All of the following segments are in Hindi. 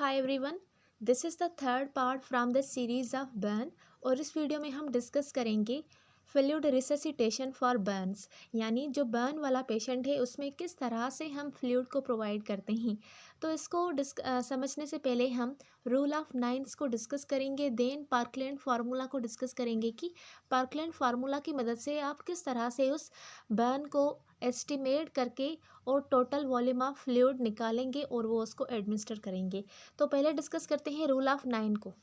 Hi everyone, this is the third part from the series of burn. और इस वीडियो में हम डिस्कस करेंगे फ्लूइड रिससिटेशन फॉर बर्न्स, यानी जो बर्न वाला पेशेंट है उसमें किस तरह से हम फ्लूइड को प्रोवाइड करते हैं। तो इसको समझने से पहले हम रूल ऑफ नाइन्स को डिस्कस करेंगे, देन पार्कलैंड फार्मूला को डिस्कस करेंगे कि पार्कलैंड फार्मूला की मदद से आप किस तरह से उस बर्न को एस्टिमेट करके और टोटल वॉल्यूम ऑफ फ्लूइड निकालेंगे और वो उसको एडमिनिस्टर करेंगे। तो पहले डिस्कस करते हैं रूल ऑफ नाइन को।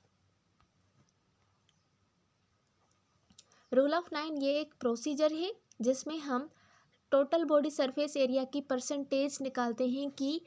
रूल ऑफ नाइन ये एक प्रोसीजर है जिसमें हम टोटल बॉडी सरफेस एरिया की परसेंटेज निकालते हैं कि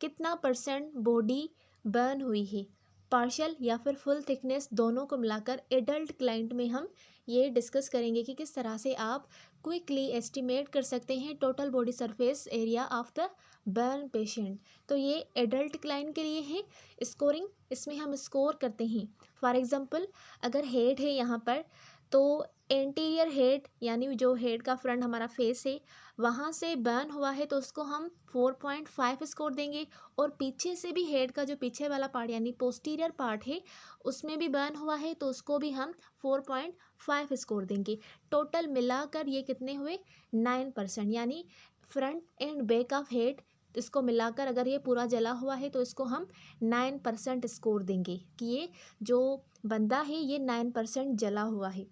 कितना परसेंट बॉडी बर्न हुई है, पार्शियल या फिर फुल थिकनेस दोनों को मिलाकर। एडल्ट क्लाइंट में हम ये डिस्कस करेंगे कि किस तरह से आप क्विकली एस्टिमेट कर सकते हैं total body surface area of the burn patient. तो ये एडल्ट क्लाइंट के लिए है। स्कोरिंग, इसमें हम स्कोर करते हैं। फॉर एग्जांपल, अगर हेड है यहाँ पर, तो एंटीरियर हेड यानी जो हेड का फ्रंट हमारा फेस है वहाँ से बर्न हुआ है तो उसको हम 4.5 स्कोर देंगे। और पीछे से भी हेड का जो पीछे वाला पार्ट यानी पोस्टीरियर पार्ट है उसमें भी बर्न हुआ है तो उसको भी हम 4.5 स्कोर देंगे। टोटल मिलाकर ये कितने हुए? 9%, यानी front end back of head इसको मिलाकर अगर ये पूरा जला हुआ है तो इसको हम 9% स्कोर देंगे कि ये जो बंदा है ये 9% जला हुआ है।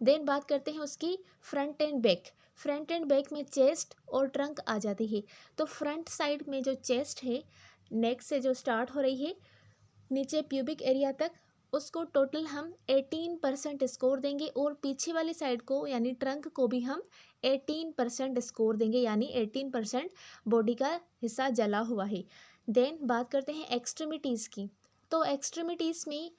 देन बात करते हैं उसकी front end back. Front end back में चेस्ट और ट्रंक आ जाती है। तो फ्रंट साइड में जो चेस्ट है, नेक से जो स्टार्ट हो रही है नीचे प्यूबिक एरिया तक, उसको टोटल हम 18% स्कोर देंगे। और पीछे वाली साइड को यानी ट्रंक को भी हम 18% स्कोर देंगे, यानी 18% बॉडी का हिस्सा जला हुआ है। देन बात करते हैं एक्सट्रीमिटीज़ की। तो एक्सट्रीमिटीज़ में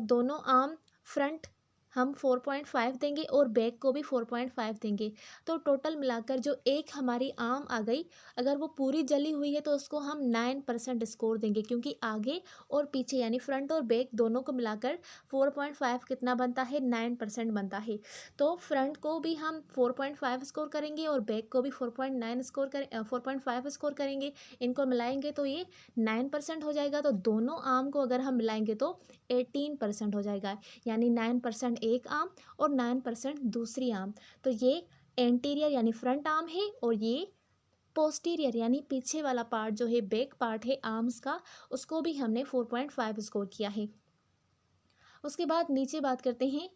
दोनों आर्म, फ्रंट हम 4.5 देंगे और बैक को भी 4.5 देंगे। तो टोटल मिलाकर जो एक हमारी आर्म आ गई, अगर वो पूरी जली हुई है तो उसको हम 9% स्कोर देंगे, क्योंकि आगे और पीछे यानी फ्रंट और बैक दोनों को मिलाकर 4.5 कितना बनता है? 9% बनता है। तो फ्रंट को भी हम 4.5 स्कोर करेंगे और बैक को भी 4.5 स्कोर करेंगे। इनको मिलाएंगे तो ये 9% हो जाएगा। तो दोनों आर्म को अगर हम मिलाएंगे तो 18% हो जाएगा, यानी 9% एक आर्म और 9% दूसरी आर्म। तो ये एंटीरियर यानी फ्रंट आर्म है और ये पोस्टीरियर यानी पीछे वाला पार्ट जो है, बैक पार्ट है आर्म्स का, उसको भी हमने 4.5 स्कोर किया है। उसके बाद नीचे बात करते हैं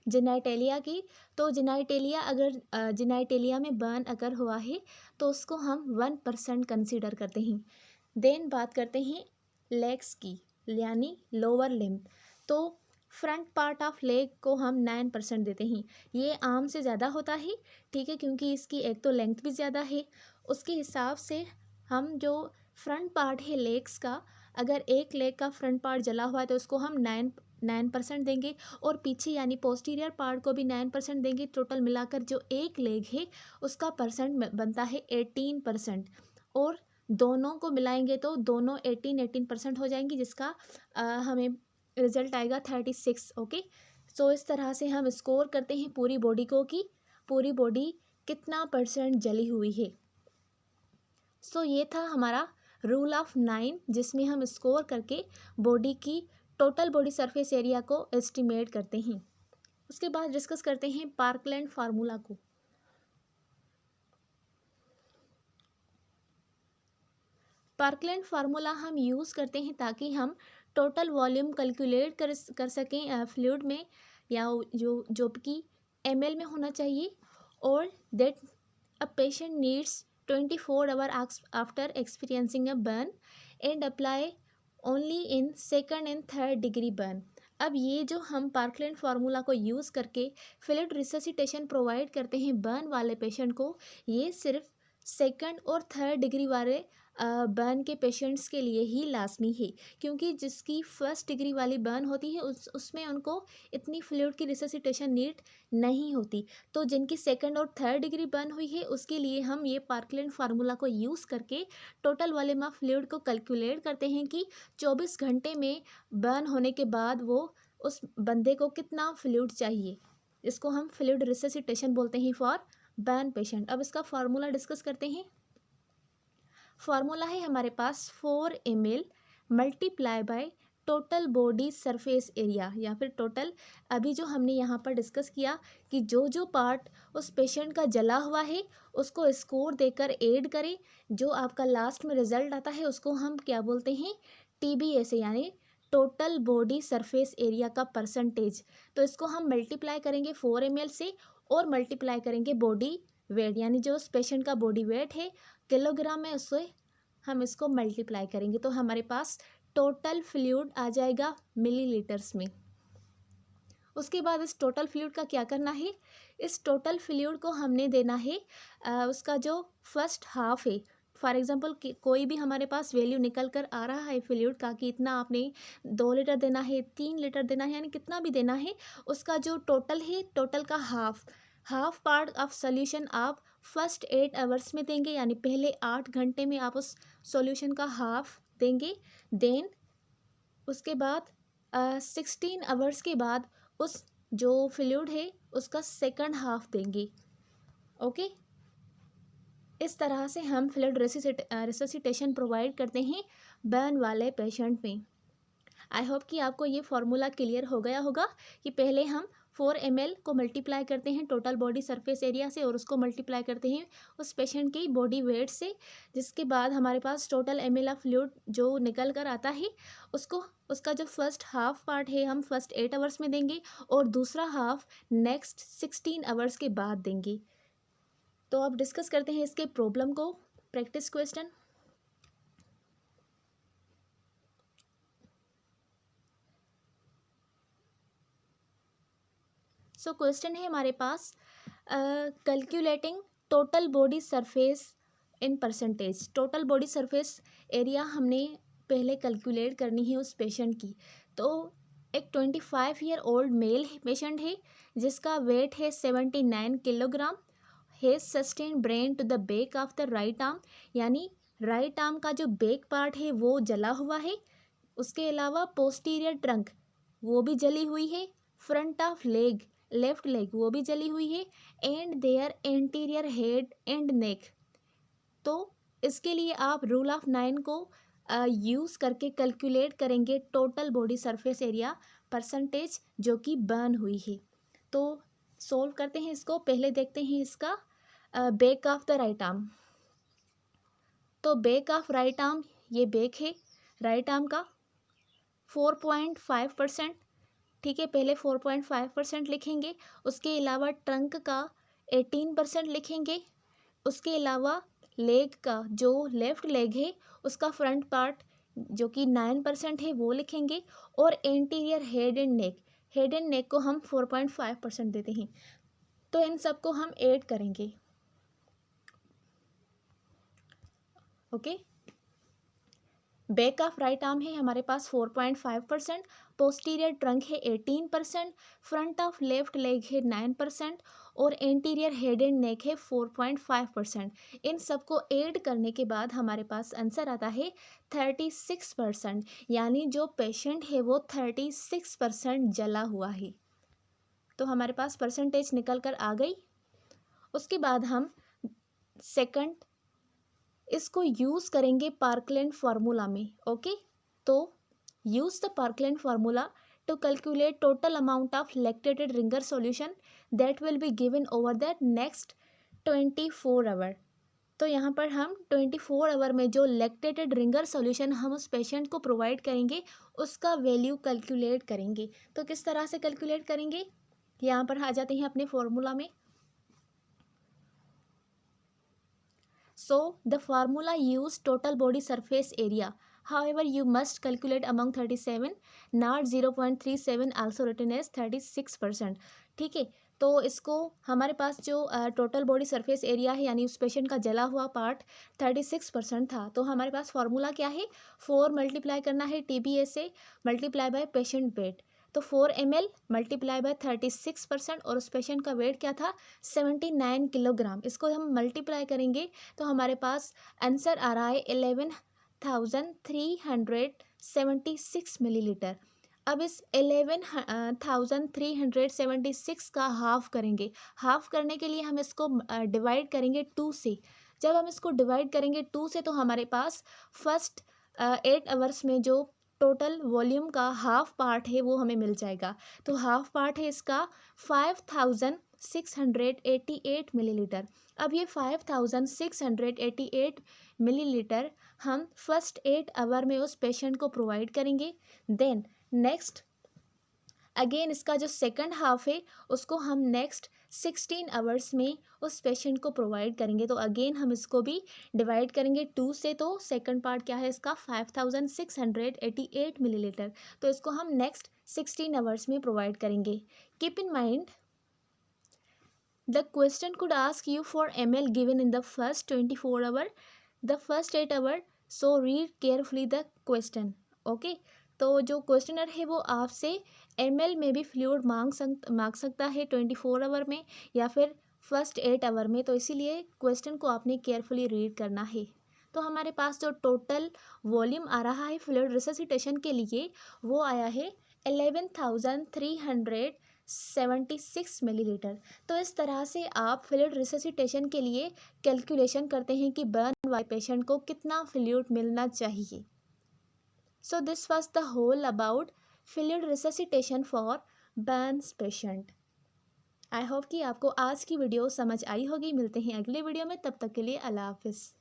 जेनाइटेलिया की। तो जेनाइटेलिया में बर्न अगर हुआ है तो उसको हम 1% कंसीडर करते हैं। देन बात करते हैं लेग्स की, यानी लोअर लिम्ब। तो फ्रंट पार्ट ऑफ लेग को हम 9% देते हैं। ये आर्म से ज़्यादा होता है, ठीक है, क्योंकि इसकी एक तो लेंथ भी ज़्यादा है। उसके हिसाब से हम जो फ्रंट पार्ट है लेग्स का, अगर एक लेग का फ्रंट पार्ट जला हुआ है तो उसको हम 9% देंगे और पीछे यानी पोस्टीरियर पार्ट को भी 9% देंगे। टोटल मिलाकर जो एक लेग है उसका परसेंट बनता है 18%। और दोनों को मिलाएंगे तो दोनों 18% हो जाएंगी, जिसका हमें रिजल्ट आएगा 36। ओके, सो इस तरह से हम स्कोर करते हैं पूरी बॉडी को कि पूरी बॉडी कितना परसेंट जली हुई है। सो ये था हमारा रूल ऑफ नाइन, जिसमें हम स्कोर करके बॉडी की टोटल बॉडी सरफेस एरिया को एस्टिमेट करते हैं। उसके बाद डिस्कस करते हैं पार्कलैंड फार्मूला को। पार्कलैंड फार्मूला हम यूज़ करते हैं ताकि हम टोटल वॉल्यूम कैलकुलेट कर सकें फ्लूइड में, या जो कि ml में होना चाहिए। और that a patient needs 24 hour after experiencing a burn and apply only in second and third degree burn. अब ये जो हम पार्कलैंड फार्मूला को यूज़ करके फ्लूइड रिससिटेशन प्रोवाइड करते हैं बर्न वाले पेशेंट को, ये सिर्फ सेकंड और थर्ड डिग्री वाले बर्न के पेशेंट्स के लिए ही लाजमी है, क्योंकि जिसकी फर्स्ट डिग्री वाली बर्न होती है उसमें उनको इतनी फ्लूइड की रिससिटेशन नीड नहीं होती। तो जिनकी सेकंड और थर्ड डिग्री बर्न हुई है उसके लिए हम ये पार्कलैंड फार्मूला को यूज़ करके टोटल वॉल्यूम ऑफ फ्लूइड को कैलकुलेट करते हैं कि 24 घंटे में बर्न होने के बाद वो उस बंदे को कितना फ्लूइड चाहिए। इसको हम फ्लूइड रिससिटेशन बोलते हैं फॉर बर्न पेशेंट। अब इसका फार्मूला डिस्कस करते हैं। फार्मूला है हमारे पास 4 ml multiply by total body surface area, या फिर टोटल, अभी जो हमने यहाँ पर डिस्कस किया कि जो जो पार्ट उस पेशेंट का जला हुआ है उसको स्कोर देकर ऐड करें, जो आपका लास्ट में रिजल्ट आता है उसको हम क्या बोलते हैं, TBS, यानी टोटल बॉडी सरफेस एरिया का परसेंटेज। तो इसको हम मल्टीप्लाई करेंगे 4 ml से, और मल्टीप्लाई करेंगे बॉडी वेट, यानी जो उस पेशेंट का बॉडी वेट है किलोग्राम में, उससे हम इसको मल्टीप्लाई करेंगे तो हमारे पास टोटल फ्लूइड आ जाएगा मिलीलीटर्स में। उसके बाद इस टोटल फ्लूइड का क्या करना है, इस टोटल फ्लूइड को हमने देना है उसका जो फर्स्ट हाफ है। फॉर एग्जांपल कोई भी हमारे पास वैल्यू निकल कर आ रहा है फ्लूइड का कि इतना आपने 2 लीटर देना है, 3 लीटर देना है, यानी कितना भी देना है, उसका जो टोटल है, टोटल का हाफ पार्ट ऑफ सोल्यूशन आप फर्स्ट 8 आवर्स में देंगे, यानी पहले 8 घंटे में आप उस सॉल्यूशन का हाफ देंगे। देन उसके बाद 16 आवर्स के बाद उस जो फ्लूइड है उसका सेकंड हाफ देंगे। ओके, इस तरह से हम फ्लूइड रिससिटेशन प्रोवाइड करते हैं बर्न वाले पेशेंट में। आई होप कि आपको ये फॉर्मूला क्लियर हो गया होगा कि पहले हम 4 ml को मल्टीप्लाई करते हैं टोटल बॉडी सरफेस एरिया से, और उसको मल्टीप्लाई करते हैं उस पेशेंट की बॉडी वेट से, जिसके बाद हमारे पास टोटल ml ऑफ फ्लूइड जो निकल कर आता है उसको, उसका जो फर्स्ट हाफ पार्ट है हम फर्स्ट 8 आवर्स में देंगे, और दूसरा हाफ नेक्स्ट 16 आवर्स के बाद देंगे। तो अब डिस्कस करते हैं इसके प्रॉब्लम को, प्रैक्टिस क्वेश्चन। सो क्वेश्चन है हमारे पास, calculating total body surface in percentage. Total body surface area हमने पहले कैलकुलेट करनी है उस पेशेंट की। तो एक 25 ईयर ओल्ड मेल पेशेंट है जिसका वेट है 79 kilogram, has sustain burn to the back of the right arm, यानी राइट आर्म का जो बैक पार्ट है वो जला हुआ है, उसके अलावा पोस्टीरियर ट्रंक वो भी जली हुई है, front of leg left leg वो भी जली हुई है, and their anterior head and neck. तो इसके लिए आप रूल ऑफ 9 को यूज़ करके कैलकुलेट करेंगे total body surface area percentage जो कि बर्न हुई है। तो सोल्व करते हैं इसको, पहले देखते हैं इसका back of the right arm. तो बैक ऑफ राइट आर्म, ये बैक है राइट आर्म का 4.5%, ठीक है, पहले 4.5% लिखेंगे। उसके अलावा ट्रंक का 18% लिखेंगे। उसके अलावा लेग का जो लेफ्ट लेग है उसका फ्रंट पार्ट जो कि 9% है वो लिखेंगे, और एंटीरियर हेड एंड नेक को हम 4.5% देते हैं। तो इन सबको हम ऐड करेंगे। Okay, back of right arm है हमारे पास 4.5%, पोस्टीरियर ट्रंक है 18%, फ्रंट ऑफ लेफ्ट लेग है 9%, और एंटीरियर हेड एंड नेक है 4.5%। इन सबको ऐड करने के बाद हमारे पास आंसर आता है 36%, यानी जो पेशेंट है वो 36% जला हुआ है। तो हमारे पास परसेंटेज निकल कर आ गई। उसके बाद हम सेकंड इसको यूज़ करेंगे पार्कलैंड फार्मूला में। ओके, तो use the Parkland formula to calculate total amount of lactated Ringer solution that will be given over the next 24 hour. तो यहाँ पर हम 24 आवर में जो लैक्टेटेड रिंगर सॉल्यूशन हम उस पेशेंट को प्रोवाइड करेंगे उसका वैल्यू कैलकुलेट करेंगे। तो किस तरह से कैलकुलेट करेंगे, यहाँ पर आ जाते हैं अपने फॉर्मूला में। So the formula use total body surface area. However, you must calculate among 37, not 0.37 also written as 36%. ठीक है, तो इसको हमारे पास जो टोटल बॉडी सरफेस एरिया है यानी उस पेशेंट का जला हुआ पार्ट 36% था, तो हमारे पास फॉर्मूला क्या है, 4 मल्टीप्लाई करना है TBS से मल्टीप्लाई बाय पेशेंट वेट। तो 4 ml मल्टीप्लाई बाय 36%, और उस पेशेंट का वेट क्या था 79 किलोग्राम। इसको हम मल्टीप्लाई करेंगे तो हमारे पास आंसर आ रहा है 11,376 मिलीलीटर। अब इस 11,376 का हाफ करेंगे। हाफ करने के लिए हम इसको डिवाइड करेंगे 2 से। जब हम इसको डिवाइड करेंगे 2 से तो हमारे पास फर्स्ट 8 आवर्स में जो टोटल वॉल्यूम का हाफ पार्ट है वो हमें मिल जाएगा। तो हाफ पार्ट है इसका 5688 मिलीलीटर। अब ये 5688 मिलीलीटर हम फर्स्ट 8 आवर में उस पेशेंट को प्रोवाइड करेंगे। देन नेक्स्ट अगेन इसका जो सेकंड हाफ है उसको हम नेक्स्ट 16 आवर्स में उस पेशेंट को प्रोवाइड करेंगे। तो अगेन हम इसको भी डिवाइड करेंगे 2 से। तो सेकंड पार्ट क्या है इसका 5688 मिलीलीटर। तो इसको हम नेक्स्ट 16 आवर्स में प्रोवाइड करेंगे। Keep in mind the question could ask you for ml given in the first 24 hour, the first 8 hour, so read carefully the question. Okay, तो जो क्वेश्चनर है वो आपसे ml में भी फ्लूइड मांग सकता है 24 आवर में या फिर फर्स्ट 8 आवर में। तो इसीलिए क्वेश्चन को आपने केयरफुली रीड करना है। तो हमारे पास जो टोटल वॉल्यूम आ रहा है फ्लूइड रिससिटेशन के लिए वो आया है 11,376 मिलीलीटर। तो इस तरह से आप फ्लूइड रिससिटेशन के लिए कैलकुलेशन करते हैं कि बर्न वाले पेशेंट को कितना फ्लूइड मिलना चाहिए। So this was the whole about fluid resuscitation for burns patient. I hope कि आपको आज की वीडियो समझ आई होगी। मिलते हैं अगले वीडियो में, तब तक के लिए अल्लाह हाफिज़।